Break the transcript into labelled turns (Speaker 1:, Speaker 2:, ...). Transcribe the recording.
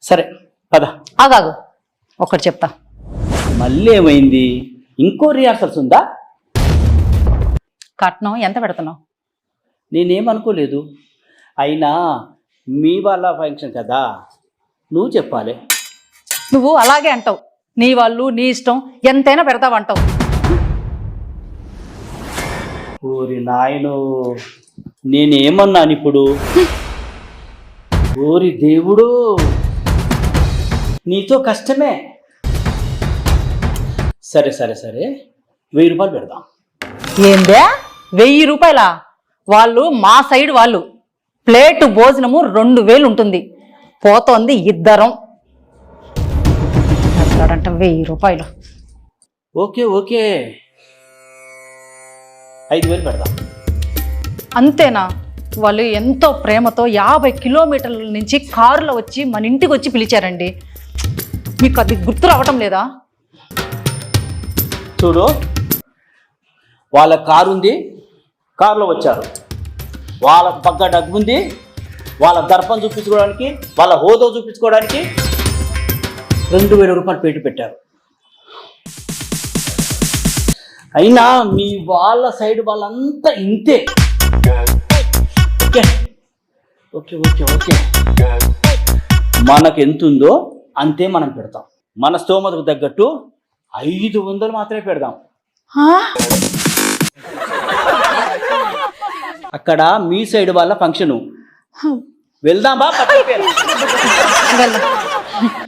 Speaker 1: సరే పద.
Speaker 2: ఆగాగు, ఒకటి చెప్తా.
Speaker 1: మళ్ళీ ఏమైంది? ఇంకో రిహార్సల్స్ ఉందా?
Speaker 2: కట్నం ఎంత పెడుతున్నావు?
Speaker 1: నేనేమనుకోలేదు. అయినా మీ వాళ్ళ ఫంక్షన్ కదా, నువ్వు చెప్పాలి.
Speaker 2: నువ్వు అలాగే అంటావు. నీ వాళ్ళు నీ ఇష్టం, ఎంతైనా పెడతావంటావు.
Speaker 1: ఓరి నాయను, నేనేమన్నాను ఇప్పుడు? ఓరి దేవుడు, నీతో కష్టమే. సరే సరే సరే, 1000 రూపాయలు పెడదాం.
Speaker 2: ఏందే 1000 రూపాయలా? వాళ్ళు మా సైడ్ వాళ్ళు. ప్లేటు భోజనము 2000 ఉంటుంది. పోతోంది ఇద్దరం. అంటాడంట 1000 రూపాయలు.
Speaker 1: ఓకే ఓకే, 5000 పెడదాం.
Speaker 2: అంతేనా? వాళ్ళు ఎంతో ప్రేమతో 50 కిలోమీటర్ల నుంచి కారులో వచ్చి మన ఇంటికి వచ్చి పిలిచారండి. మీకు అది గుర్తు రావటం లేదా?
Speaker 1: చూడు, వాళ్ళ కారు ఉంది, కారులో వచ్చారు. వాళ్ళ పక్క డబ్బు ఉంది, వాళ్ళ దర్పం చూపించుకోవడానికి, వాళ్ళ హోదా చూపించుకోవడానికి 2000 రూపాయలు పెట్టి పెట్టారు. అయినా మీ వాళ్ళ సైడ్ వాళ్ళంతా ఇంతే. ఓకే ఓకే ఓకే ఓకే, మనకు ఎంత ఉందో అంతే మనం పెడతాం. మన స్తోమతకు తగ్గట్టు 500 మాత్రమే పెడదాం. అక్కడ మీ సైడ్ వాళ్ళ ఫంక్షను, వెళ్దాం బా.